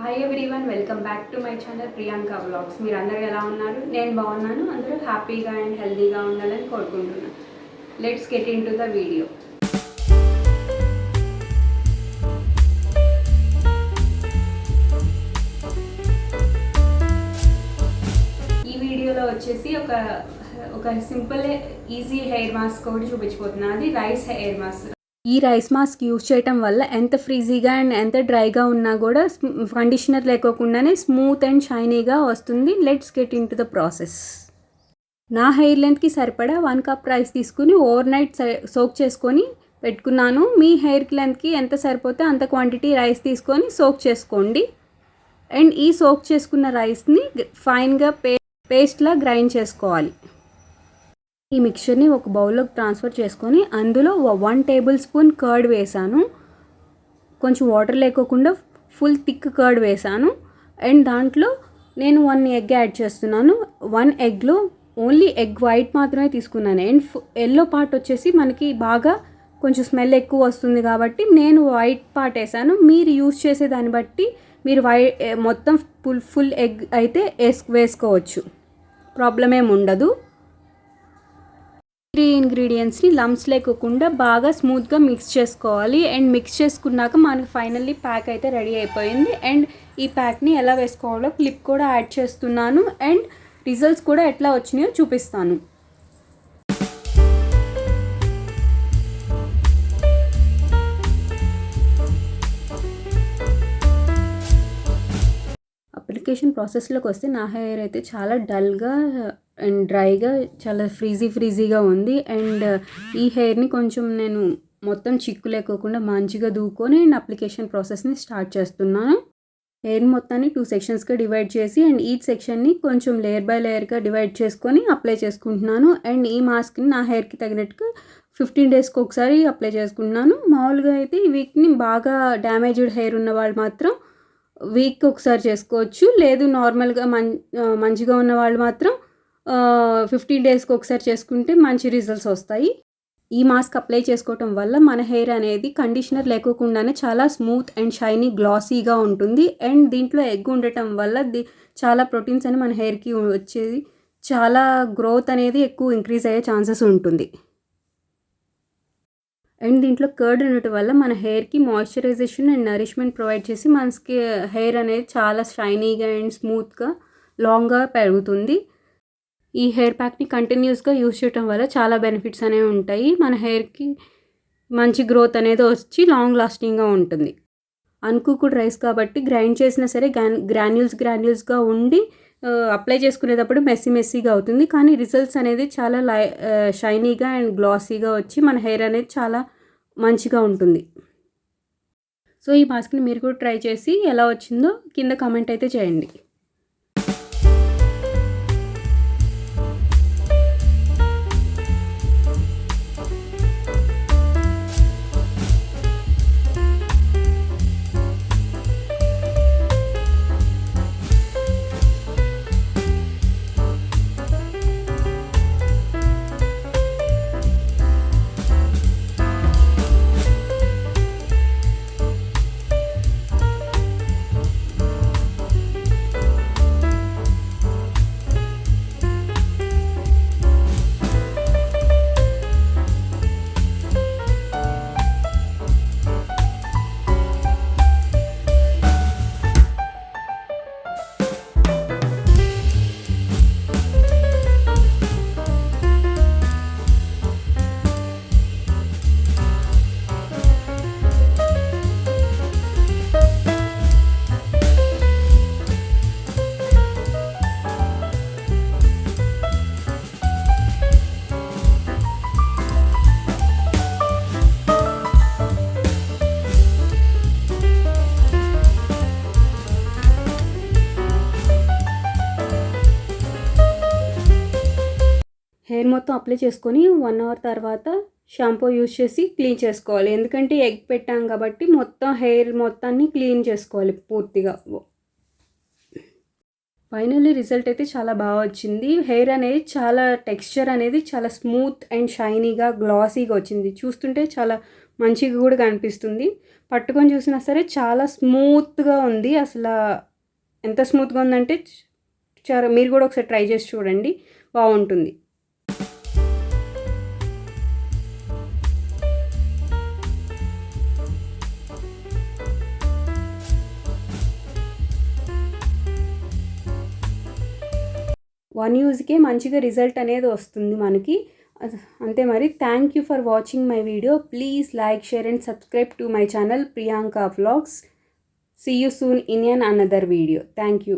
Hi everyone, welcome back to my channel Priyanka vlogs. మీరు అందరూ ఎలా ఉన్నారు? నేను బాగున్నాను. అందరూ హ్యాపీగా అండ్ హెల్తీగా ఉండాలని కోరుకుంటున్నాను. Let's get in to the video. ఈ వీడియోలో వచ్చేసి ఒక సింపుల్ ఈజీ హెయిర్ మాస్క్ ఒకటి చూపించబోతున్నాను. అది రైస్ హెయిర్ మాస్క్. ఈ రైస్ మాస్క్ యూజ్ చేయటం వల్ల ఎంత ఫ్రీజీగా అండ్ ఎంత డ్రైగా ఉన్నా కూడా కండిషనర్ లేకోకుండానే స్మూత్ అండ్ షైనీగా వస్తుంది. Let's get in to the process. నా హెయిర్ లెంత్కి సరిపడా 1 కప్ రైస్ తీసుకుని ఓవర్ నైట్ సోక్ చేసుకొని పెట్టుకున్నాను. మీ హెయిర్ లెంత్కి ఎంత సరిపోతే అంత క్వాంటిటీ రైస్ తీసుకొని సోక్ చేసుకోండి. అండ్ ఈ సోక్ చేసుకున్న రైస్ని ఫైన్గా పేస్ట్లా గ్రైండ్ చేసుకోవాలి. ఈ మిక్చర్ని ఒక బౌల్లోకి ట్రాన్స్ఫర్ చేసుకొని అందులో 1 టేబుల్ స్పూన్ కర్డ్ వేసాను. కొంచెం వాటర్ లేకోకుండా ఫుల్ థిక్ కర్డ్ వేసాను. అండ్ దాంట్లో నేను 1 ఎగ్ యాడ్ చేస్తున్నాను. 1 ఎగ్లో ఓన్లీ ఎగ్ వైట్ మాత్రమే తీసుకున్నాను. అండ్ ఎల్లో పార్ట్ వచ్చేసి మనకి బాగా కొంచెం స్మెల్ ఎక్కువ వస్తుంది కాబట్టి నేను వైట్ పార్ట్ వేసాను. మీరు యూజ్ చేసే దాన్ని బట్టి మీరు మొత్తం ఫుల్ ఎగ్ అయితే వేసుకోవచ్చు, ప్రాబ్లం ఏమి ఉండదు. 3 ఇంగ్రీడియంట్స్ని లంప్స్ లేకోకుండా బాగా స్మూత్గా మిక్స్ చేసుకోవాలి. అండ్ మిక్స్ చేసుకున్నాక మనకి ఫైనల్లీ ప్యాక్ అయితే రెడీ అయిపోయింది. అండ్ ఈ ప్యాక్ని ఎలా వేసుకోవాలో క్లిప్ కూడా యాడ్ చేస్తున్నాను. అండ్ రిజల్ట్స్ కూడా ఎట్లా వచ్చినాయో చూపిస్తాను. అప్లికేషన్ ప్రాసెస్లోకి వస్తే నా హెయిర్ అయితే చాలా డల్గా అండ్ డ్రైగా చాలా ఫ్రీజీగా ఉంది. అండ్ ఈ హెయిర్ని కొంచెం నేను మొత్తం చిక్కు లేకోకుండా మంచిగా దూకొని అండ్ అప్లికేషన్ ప్రాసెస్ని స్టార్ట్ చేస్తున్నాను. హెయిర్ మొత్తాన్ని 2 సెక్షన్స్గా డివైడ్ చేసి అండ్ ఈచ్ సెక్షన్ని కొంచెం లేయర్ బై లేయర్గా డివైడ్ చేసుకొని అప్లై చేసుకుంటున్నాను. అండ్ ఈ మాస్క్ని నా హెయిర్కి తగినట్టుగా 15 డేస్కి ఒకసారి అప్లై చేసుకుంటున్నాను. మామూలుగా అయితే ఈ వీక్ని బాగా డ్యామేజ్డ్ హెయిర్ ఉన్న వాళ్ళు మాత్రం వీక్కి ఒకసారి చేసుకోవచ్చు. లేదు నార్మల్గా మంచిగా ఉన్న వాళ్ళు మాత్రం 15 డేస్కి ఒకసారి చేసుకుంటే మంచి రిజల్ట్స్ వస్తాయి. ఈ మాస్క్ అప్లై చేసుకోవటం వల్ల మన హెయిర్ అనేది కండిషనర్ లేకోకుండానే చాలా స్మూత్ అండ్ షైనీ గ్లాసీగా ఉంటుంది. అండ్ దీంట్లో ఎగ్ ఉండటం వల్ల చాలా ప్రోటీన్స్ అని మన హెయిర్కి వచ్చేది, చాలా గ్రోత్ అనేది ఎక్కువ ఇంక్రీజ్ అయ్యే ఛాన్సెస్ ఉంటుంది. అండ్ దీంట్లో కర్డ్ ఉండటం వల్ల మన హెయిర్కి మాయిశ్చరైజేషన్ అండ్ నరిష్మెంట్ ప్రొవైడ్ చేసి మనకి హెయిర్ అనేది చాలా షైనీగా అండ్ స్మూత్గా లాంగ్గా పెరుగుతుంది. ఈ హెయిర్ ప్యాక్ని కంటిన్యూస్గా యూజ్ చేయడం వల్ల చాలా బెనిఫిట్స్ అనేవి ఉంటాయి. మన హెయిర్కి మంచి గ్రోత్ అనేది వచ్చి లాంగ్ లాస్టింగ్గా ఉంటుంది. అన్కుక్డ్ రైస్ కాబట్టి గ్రైండ్ చేసినా సరే గ్రాన్యూల్స్గా ఉండి అప్లై చేసుకునేటప్పుడు మెస్సీగా అవుతుంది. కానీ రిజల్ట్స్ అనేది చాలా షైనీగా అండ్ గ్లాసీగా వచ్చి మన హెయిర్ అనేది చాలా మంచిగా ఉంటుంది. సో ఈ మాస్క్ని మీరు కూడా ట్రై చేసి ఎలా వచ్చిందో కింద కామెంట్ అయితే చేయండి. హెయిర్ మొత్తం అప్లై చేసుకొని 1 అవర్ తర్వాత షాంపూ యూజ్ చేసి క్లీన్ చేసుకోవాలి. ఎందుకంటే ఎగ్ పెట్టాం కాబట్టి మొత్తం హెయిర్ మొత్తాన్ని క్లీన్ చేసుకోవాలి పూర్తిగా. ఫైనల్లీ రిజల్ట్ అయితే చాలా బాగా వచ్చింది. హెయిర్ అనేది చాలా టెక్స్చర్ అనేది చాలా స్మూత్ అండ్ షైనీగా గ్లాసీగా వచ్చింది. చూస్తుంటే చాలా మంచిగా కూడా కనిపిస్తుంది. పట్టుకొని చూసినా సరే చాలా స్మూత్గా ఉంది. అసలు ఎంత స్మూత్గా ఉందంటే చాలా, మీరు కూడా ఒకసారి ట్రై చేసి చూడండి, బాగుంటుంది. వన్ యూజ్కే మంచిగా రిజల్ట్ అనేది వస్తుంది మనకి. అంతే మరి. Thank you for watching my video. Please like, share and subscribe to my channel Priyanka Vlogs. See you soon in another video. Thank you.